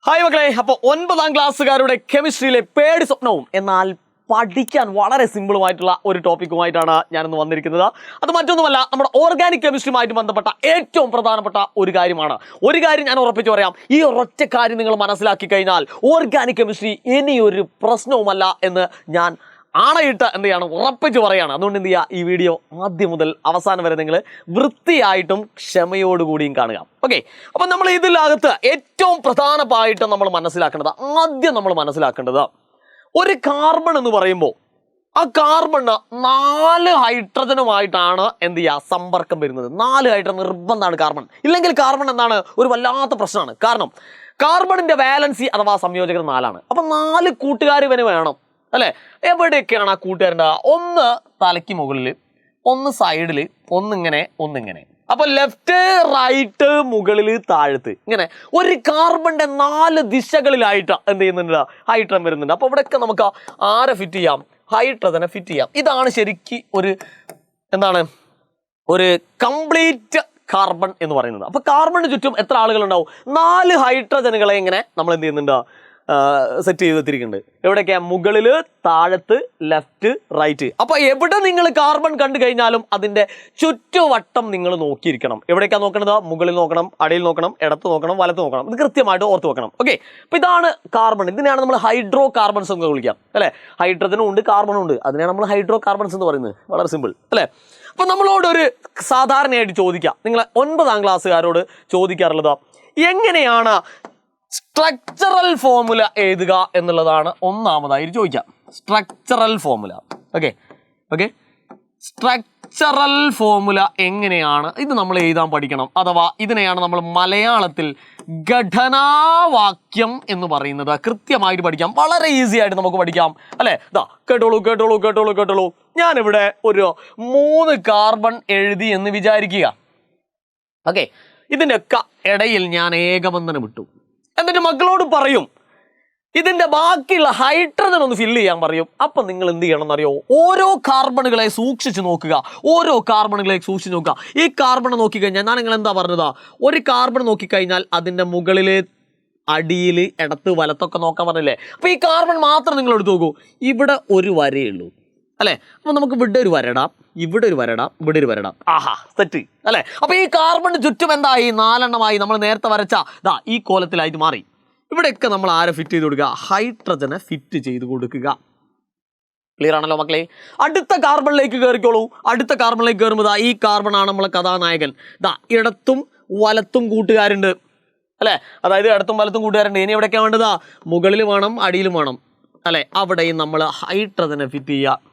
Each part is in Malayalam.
ഹായ് മക്കളെ, അപ്പോൾ 9ാം ക്ലാസ്സുകാരുടെ കെമിസ്ട്രിയിലെ പേടി സ്വപ്നവും എന്നാൽ പഠിക്കാൻ വളരെ സിമ്പിളുമായിട്ടുള്ള ഒരു ടോപ്പിക്കുമായിട്ടാണ് ഞാനിന്ന് വന്നിരിക്കുന്നത്. അത് മറ്റൊന്നുമല്ല, നമ്മുടെ ഓർഗാനിക് കെമിസ്ട്രിയുമായിട്ട് ബന്ധപ്പെട്ട ഏറ്റവും പ്രധാനപ്പെട്ട ഒരു കാര്യമാണ്. ഒരു കാര്യം ഞാൻ ഉറപ്പിച്ച് പറയാം, ഈ ഒരൊറ്റ കാര്യം നിങ്ങൾ മനസ്സിലാക്കി കഴിഞ്ഞാൽ ഓർഗാനിക് കെമിസ്ട്രി ഇനിയൊരു പ്രശ്നവുമല്ല എന്ന് ഞാൻ ആണയിട്ട് എന്ത് ചെയ്യാണ് ഉറപ്പിച്ച് പറയുകയാണ്. അതുകൊണ്ട് എന്ത് ചെയ്യുക, ഈ വീഡിയോ ആദ്യം മുതൽ അവസാനം വരെ നിങ്ങൾ വൃത്തിയായിട്ടും ക്ഷമയോടുകൂടിയും കാണുക. ഓക്കെ, അപ്പം നമ്മൾ ഇതിനകത്ത് ഏറ്റവും പ്രധാനമായിട്ട് നമ്മൾ മനസ്സിലാക്കേണ്ടത് ഒരു കാർബൺ എന്ന് പറയുമ്പോൾ ആ കാർബണ് 4 ഹൈഡ്രജനുമായിട്ടാണ് എന്ത് ചെയ്യുക സമ്പർക്കം വരുന്നത്. 4 ഹൈഡ്രജൻ നിർബന്ധമാണ് കാർബൺ. ഇല്ലെങ്കിൽ കാർബൺ എന്താണ് ഒരു വല്ലാത്ത പ്രശ്നമാണ്. കാരണം കാർബണിന്റെ വാലൻസി അഥവാ സംയോജകർ 4ആണ്. അപ്പം 4 കൂട്ടുകാർ ഇവന് വേണം അല്ലെ. എവിടെയൊക്കെയാണ് ആ കൂട്ടുകാരൻ്റെ? ഒന്ന് തലയ്ക്ക് മുകളിൽ, ഒന്ന് സൈഡിൽ, ഒന്നിങ്ങനെ. അപ്പൊ ലെഫ്റ്റ് റൈറ്റ് മുകളിൽ താഴത്ത് ഇങ്ങനെ ഒരു കാർബണിന്റെ 4 ദിശകളിലായിട്ട് എന്ത് ചെയ്യുന്നുണ്ട്, ഹൈഡ്രജൻ വരുന്നുണ്ട്. അപ്പൊ ഇവിടെയൊക്കെ നമുക്ക് ആരെ ഫിറ്റ് ചെയ്യാം? ഹൈഡ്രജനെ ഫിറ്റ് ചെയ്യാം. ഇതാണ് ശരിക്കും ഒരു കംപ്ലീറ്റ് കാർബൺ എന്ന് പറയുന്നത്. അപ്പൊ കാർബണിന് ചുറ്റും എത്ര ആളുകൾ ഉണ്ടാവും? 4 ഹൈഡ്രജനുകളെ ഇങ്ങനെ നമ്മൾ എന്ത് ചെയ്യുന്നുണ്ട്, സെറ്റ് ചെയ്ത് വെച്ചിരിക്കുന്നുണ്ട്. എവിടെയൊക്കെയാ? മുകളില്, താഴത്ത്, ലെഫ്റ്റ്, റൈറ്റ്. അപ്പൊ എവിടെ നിങ്ങൾ കാർബൺ കണ്ടു കഴിഞ്ഞാലും അതിന്റെ ചുറ്റുവട്ടം നിങ്ങൾ നോക്കിയിരിക്കണം. എവിടേക്കാ നോക്കണത്? മുകളിൽ നോക്കണം, അടിയിൽ നോക്കണം, ഇടത്ത് നോക്കണം, വലത്ത് നോക്കണം. ഇത് കൃത്യമായിട്ട് ഓർത്ത് വെക്കണം. ഓക്കെ, അപ്പൊ ഇതാണ് കാർബൺ. ഇതിനെയാണ് നമ്മൾ ഹൈഡ്രോ കാർബൺസ് എന്ന് വിളിക്കാം അല്ലെ. ഹൈഡ്രജനും ഉണ്ട്, കാർബണും ഉണ്ട്. അതിനെയാണ് നമ്മൾ ഹൈഡ്രോ കാർബൺസ് എന്ന് പറയുന്നത്. വളരെ സിമ്പിൾ അല്ലെ. അപ്പൊ നമ്മളോട് ഒരു സാധാരണയായിട്ട് ചോദിക്കാം, നിങ്ങൾ 9ാം ക്ലാസ്സുകാരോട് ചോദിക്കാറുള്ളത് എങ്ങനെയാണ് സ്ട്രക്ചറൽ ഫോർമുല എഴുതുക എന്നുള്ളതാണ് ഒന്നാമതായിട്ട് ചോദിക്കാം. Structural formula. Okay, structural formula എങ്ങനെയാണ് ഇത് നമ്മൾ എഴുതാൻ പഠിക്കണം. അഥവാ ഇതിനെയാണ് നമ്മൾ മലയാളത്തിൽ ഘടനാവാക്യം എന്ന് പറയുന്നത്. കൃത്യമായിട്ട് പഠിക്കാം, വളരെ ഈസി ആയിട്ട് നമുക്ക് പഠിക്കാം അല്ലെ. ഇതാ കേട്ടോളൂ. ഞാനിവിടെ ഒരു 3 കാർബൺ എഴുതി എന്ന് വിചാരിക്കുക. ഓക്കെ, ഇതിൻ്റെ ഒക്കെ ഇടയിൽ ഞാൻ ഏകബന്ധനം ഇട്ടു. എന്നിട്ട് മക്കളോട് പറയും ഇതിന്റെ ബാക്കിയുള്ള ഹൈഡ്രജൻ ഒന്ന് ഫില്ല് ചെയ്യാൻ പറയും. അപ്പം നിങ്ങൾ എന്ത് ചെയ്യണം എന്നറിയോ? ഓരോ കാർബണുകളെ സൂക്ഷിച്ച് നോക്കുക. ഈ കാർബൺ നോക്കിക്കഴിഞ്ഞാൽ ഞാൻ നിങ്ങൾ എന്താ പറഞ്ഞതാ, ഒരു കാർബൺ നോക്കിക്കഴിഞ്ഞാൽ അതിന്റെ മുകളില്, അടിയിൽ, ഇടത്ത്, വലത്തൊക്കെ നോക്കാൻ പറഞ്ഞില്ലേ. അപ്പൊ ഈ കാർബൺ മാത്രം നിങ്ങൾ എടുത്ത് നോക്കൂ. ഇവിടെ ഒരു വരയേ ഉള്ളൂ അല്ലെ. അപ്പൊ നമുക്ക് ഇവിടെ ഒരു വരടാം, ഇവിടെ ഒരു വരടാം. ആഹാ, സെറ്റ് അല്ലെ. അപ്പൊ ഈ കാർബൺ ചുറ്റും എന്തായി? 4 എണ്ണമായി. നമ്മൾ നേരത്തെ വരച്ച ഈ കോലത്തിലായിട്ട് മാറി. ഇവിടെയൊക്കെ നമ്മൾ ആരെ ഫിറ്റ് ചെയ്ത് കൊടുക്കുക? ഹൈഡ്രജനെ ഫിറ്റ് ചെയ്ത് കൊടുക്കുക. ക്ലിയർ ആണല്ലോ മക്കളെ. അടുത്ത കാർബണിലേക്ക് കയറിക്കോളൂ. അടുത്ത കാർബണിലേക്ക് കയറുമ്പോൾ ഈ കാർബൺ ആണ് നമ്മളെ കഥാനായകൻ. ഇടത്തും വലത്തും കൂട്ടുകാരുണ്ട് അല്ലെ. അതായത് ഇടത്തും വലത്തും കൂട്ടുകാരുണ്ട്. ഇനി എവിടെയൊക്കെയാണ് വേണ്ടതാ? മുകളിൽ വേണം, അടിയിലും വേണം അല്ലെ. അവിടെയും നമ്മൾ ഹൈഡ്രജനെ ഫിറ്റ് ചെയ്യുക.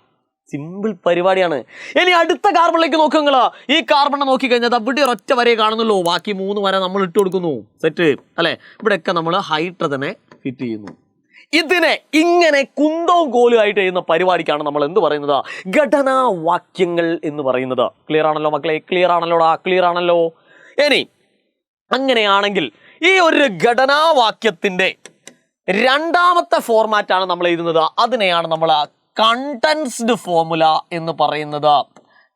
സിമ്പിൾ പരിപാടിയാണ്. ഇനി അടുത്ത കാർബണിലേക്ക് നോക്കുക. ഈ കാർബണെ നോക്കിക്കഴിഞ്ഞാൽ അവിടെ ഒരൊറ്റ വരയെ കാണുന്നുള്ളൂ. ബാക്കി 3 വര നമ്മൾ ഇട്ട് കൊടുക്കുന്നു. സെറ്റ് അല്ലെ. ഇവിടെയൊക്കെ നമ്മൾ ഹൈഡ്രജനെ ഫിറ്റ് ചെയ്യുന്നു. ഇതിനെ ഇങ്ങനെ കുന്തവും കോലും ആയിട്ട് ചെയ്യുന്ന പരിപാടിക്കാണ് നമ്മൾ എന്ത് പറയുന്നത്? ഘടനാവാക്യങ്ങൾ എന്ന് പറയുന്നത്. ക്ലിയർ ആണല്ലോ മക്കളെ? ക്ലിയർ ആണല്ലോ. ഇനി അങ്ങനെയാണെങ്കിൽ ഈ ഒരു ഘടനാവാക്യത്തിന്റെ 2ാമത്തെ ഫോർമാറ്റാണ് നമ്മൾ എഴുതുന്നത്. അതിനെയാണ് നമ്മൾ കണ്ടൻസ്ഡ് ഫോർമുല എന്ന് പറയുന്നത്.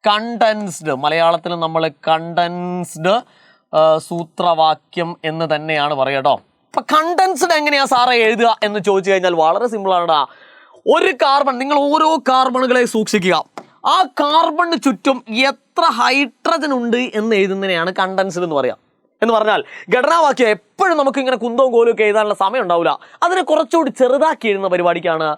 കണ്ടൻസ്ഡ്, മലയാളത്തിൽ നമ്മൾ കണ്ടൻസ്ഡ് സൂത്രവാക്യം എന്ന് തന്നെയാണ് പറയുക. അപ്പൊ കണ്ടൻസ്ഡ് എങ്ങനെയാ സാറേ എഴുതുക എന്ന് ചോദിച്ചു കഴിഞ്ഞാൽ വളരെ സിമ്പിൾ ആണ്. ഒരു കാർബൺ, നിങ്ങൾ ഓരോ കാർബണുകളെ സൂക്ഷിക്കുക. ആ കാർബണിന് ചുറ്റും എത്ര ഹൈഡ്രജൻ ഉണ്ട് എന്ന് എഴുതുന്നതിനെയാണ് കണ്ടൻസ്ഡ് എന്ന് പറയാം. എന്ന് പറഞ്ഞാൽ ഘടനാവാക്യം എപ്പോഴും നമുക്ക് ഇങ്ങനെ കുന്തവും കോലും ഒക്കെ എഴുതാനുള്ള സമയം ഉണ്ടാവില്ല. അതിനെ കുറച്ചുകൂടി ചെറുതാക്കി എഴുതുന്ന പരിപാടിക്കാണ്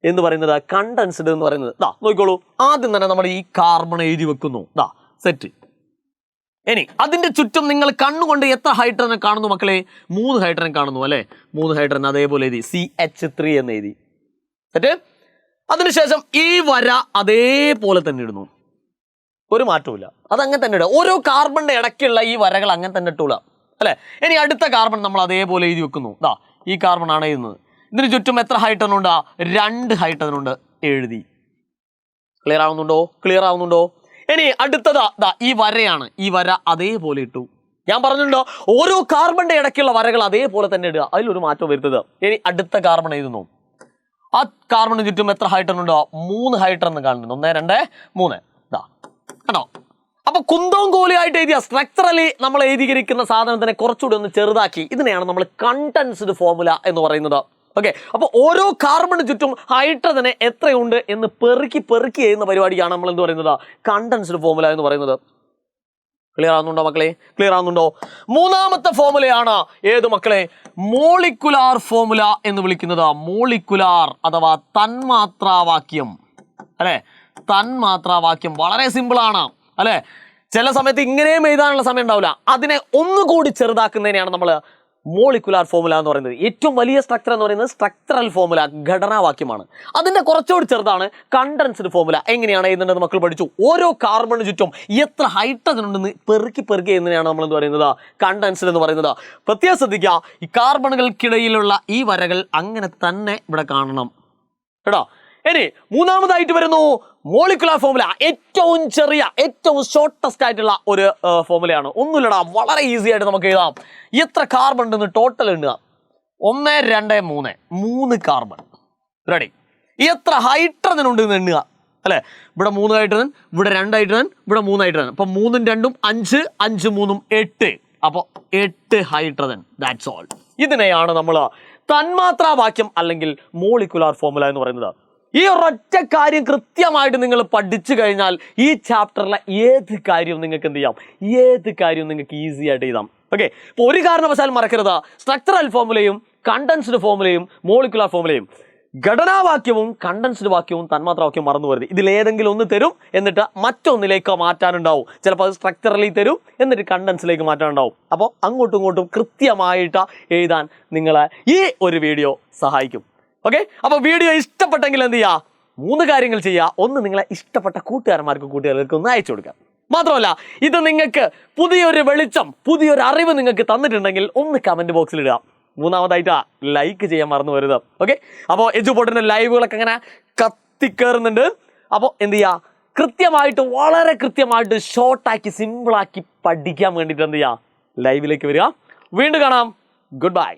എന്ന് പറയുന്നത് കണ്ടൻസ്ഡ് എന്ന് പറയുന്നത്. നോക്കിക്കോളൂ. ആദ്യം തന്നെ നമ്മൾ ഈ കാർബൺ എഴുതി വെക്കുന്നു. സെറ്റ്. ഇനി അതിന്റെ ചുറ്റും നിങ്ങൾ കണ്ണുകൊണ്ട് എത്ര ഹൈഡ്രജൻ കാണുന്നു മക്കളെ? 3 ഹൈഡ്രജൻ കാണുന്നു അല്ലെ. 3 ഹൈഡ്രജൻ അതേപോലെ എഴുതി CH3 എന്ന് എഴുതി. സെറ്റ്. അതിനുശേഷം ഈ വര അതേപോലെ തന്നെ ഇടുന്നു. ഒരു മാറ്റവും അതങ്ങനെ തന്നെ ഇടുക. ഓരോ കാർബണിന്റെ ഇടയ്ക്കുള്ള ഈ വരകൾ അങ്ങനെ തന്നെ ഇട്ടൂല അല്ലെ. ഇനി അടുത്ത കാർബൺ നമ്മൾ അതേപോലെ എഴുതി വെക്കുന്നു. ഈ കാർബൺ ആണ് എഴുതുന്നത്. ഇതിന് ചുറ്റും എത്ര ഹൈഡ്രജൻ ഉണ്ട്? 2 ഹൈഡ്രജൻ ഉണ്ട്. എഴുതി. ക്ലിയർ ആവുന്നുണ്ടോ? ഇനി അടുത്തത് ഈ വരയാണ്. ഈ വര അതേപോലെ ഇട്ടു. ഞാൻ പറഞ്ഞിട്ടുണ്ടോ ഓരോ കാർബണിന്റെ ഇടയ്ക്കുള്ള വരകൾ അതേപോലെ തന്നെ ഇടുക, അതിലൊരു മാറ്റം വരുത്തത്. ഇനി അടുത്ത കാർബൺ എഴുതുന്നു. ആ കാർബണിന് ചുറ്റും എത്ര ഹൈഡ്രജൻ ഉണ്ടോ? 3 ഹൈഡ്രജൻ കാണുന്നുണ്ട്. 1 2 3. കണ്ടോ? അപ്പൊ കുന്തവും കോലിയായിട്ട് എഴുതിയ സ്ട്രക്ചറലി നമ്മൾ എഴുതിയിരിക്കുന്ന സാധനത്തിനെ കുറച്ചുകൂടി ഒന്ന് ചെറുതാക്കി ഇതിനെയാണ് നമ്മൾ കണ്ടൻസ്ഡ് ഫോർമുല എന്ന് പറയുന്നത്. ഓക്കെ, അപ്പോൾ ഓരോ കാർബണിന് ചുറ്റും ഹൈഡ്രജന് എത്രയുണ്ട് എന്ന് പെറുക്കി ചെയ്യുന്ന പരിപാടിയാണ് നമ്മൾ എന്ത് പറയുന്നത്, കണ്ടൻസ്ഡ് ഫോർമുല എന്ന് പറയുന്നത്. ക്ലിയർ ആവുന്നുണ്ടോ മക്കളെ? ക്ലിയർ ആവുന്നുണ്ടോ? മൂന്നാമത്തെ ഫോർമുലയാണ് ഏത് മക്കളെ? മോളിക്കുലാർ ഫോർമുല എന്ന് വിളിക്കുന്നത്. മോളിക്കുലാർ അഥവാ തന്മാത്രാവാക്യം അല്ലെ? തന്മാത്രാവാക്യം വളരെ സിമ്പിൾ ആണ് അല്ലെ? ചില സമയത്ത് ഇങ്ങനെയും എഴുതാനുള്ള സമയം ഉണ്ടാവില്ല. അതിനെ ഒന്നുകൂടി ചെറുതാക്കുന്നതിനെയാണ് നമ്മൾ മോളിക്കുലാർ ഫോർമുല എന്ന് പറയുന്നത്. ഏറ്റവും വലിയ സ്ട്രക്ചർ എന്ന് പറയുന്നത് സ്ട്രക്ചറൽ ഫോർമുല, ഘടനാവാക്യമാണ്. അതിന്റെ കുറച്ചുകൂടി ചെറുതാണ് കണ്ടൻസ്ഡ് ഫോർമുല. എങ്ങനെയാണ് എഴുതേണ്ടത് മക്കൾ പഠിച്ചു. ഓരോ കാർബണിന് ചുറ്റും എത്ര ഹൈഡ്രജൻ ഉണ്ടെന്ന് പെറുക്കി എന്നതിനാണ് നമ്മൾ എന്ത് പറയുന്നത്, കണ്ടൻസ്ഡ് എന്ന് പറയുന്നത്. പ്രത്യേകം ശ്രദ്ധിക്കുക, ഈ കാർബണുകൾക്കിടയിലുള്ള ഈ വരകൾ അങ്ങനെ തന്നെ ഇവിടെ കാണണം കേട്ടോ. ഇനി മൂന്നാമതായിട്ട് വരുന്നു മോളിക്കുലാർ ഫോർമുല. ഏറ്റവും ചെറിയ, ഏറ്റവും ഷോർട്ടസ്റ്റ് ആയിട്ടുള്ള ഒരു ഫോർമുലയാണ്. ഒന്നുമില്ലടാ, വളരെ ഈസി ആയിട്ട് നമുക്ക് എഴുതാം. എത്ര കാർബൺ ഉണ്ടെന്ന് ടോട്ടൽ എണ്ണുക. 1 2 3 3 കാർബൺ. റെഡി. എത്ര ഹൈഡ്രജൻ ഉണ്ടെന്ന് എണ്ണുക അല്ലെ? ഇവിടെ 3 ഹൈഡ്രജൻ, ഇവിടെ 2 ഹൈഡ്രജൻ, ഇവിടെ 3 ഹൈഡ്രജൻ. അപ്പൊ 3 ഉം 2 ഉം 5, 5 ഉം 3 ഉം 8. അപ്പൊ 8 ഹൈഡ്രജൻ. That's all. ഇതിനെയാണ് നമ്മൾ തന്മാത്രാവാക്യം അല്ലെങ്കിൽ മോളിക്കുലാർ ഫോർമുല എന്ന് പറയുന്നത്. ഈ ഒരൊറ്റ കാര്യം കൃത്യമായിട്ട് നിങ്ങൾ പഠിച്ചു കഴിഞ്ഞാൽ ഈ ചാപ്റ്ററിലെ ഏത് കാര്യവും നിങ്ങൾക്ക് എന്ത് ചെയ്യാം, ഏത് കാര്യവും നിങ്ങൾക്ക് ഈസി ആയിട്ട് എഴുതാം. ഓക്കെ, അപ്പോൾ ഒരു കാരണവശാലും മറക്കരുത്, സ്ട്രക്ചറൽ ഫോർമുലയും കണ്ടൻസ്ഡ് ഫോർമുലയും മോളിക്കുലാർ ഫോർമുലയും, ഘടനാവാക്യവും കണ്ടൻസ്ഡ് വാക്യവും തന്മാത്രാവാക്യവും മറന്നു വരുന്നത്. ഇതിലേതെങ്കിലും ഒന്ന് തരും, എന്നിട്ട് മറ്റൊന്നിലേക്ക് മാറ്റാനുണ്ടാവും. ചിലപ്പോൾ അത് സ്ട്രക്ചറലി തരും, എന്നിട്ട് കണ്ടൻസിലേക്ക് മാറ്റാനുണ്ടാവും. അപ്പോൾ അങ്ങോട്ടും ഇങ്ങോട്ടും കൃത്യമായിട്ട് എഴുതാൻ നിങ്ങളെ ഈ ഒരു വീഡിയോ സഹായിക്കും. ഓക്കെ, അപ്പോൾ വീഡിയോ ഇഷ്ടപ്പെട്ടെങ്കിൽ എന്ത് ചെയ്യുക, 3 കാര്യങ്ങൾ ചെയ്യുക. ഒന്ന്, നിങ്ങളെ ഇഷ്ടപ്പെട്ട കൂട്ടുകാർക്ക് ഒന്ന് അയച്ചു കൊടുക്കുക. മാത്രമല്ല, ഇത് നിങ്ങൾക്ക് പുതിയൊരു വെളിച്ചം, പുതിയൊരു അറിവ് നിങ്ങൾക്ക് തന്നിട്ടുണ്ടെങ്കിൽ ഒന്ന് കമൻറ്റ് ബോക്സിൽ ഇടുക. മൂന്നാമതായിട്ട് ലൈക്ക് ചെയ്യാൻ മറന്നു വരുത്. ഓക്കെ, അപ്പോൾ എജുപോർട്ടിൻ്റെ ലൈവുകളൊക്കെ അങ്ങനെ കത്തിക്കേറുന്നുണ്ട്. അപ്പോൾ എന്ത് ചെയ്യുക, കൃത്യമായിട്ട്, വളരെ കൃത്യമായിട്ട് ഷോർട്ടാക്കി സിമ്പിളാക്കി പഠിക്കാൻ വേണ്ടിയിട്ട് എന്ത് ചെയ്യുക, ലൈവിലേക്ക് വരിക. വീണ്ടും കാണാം. Good bye.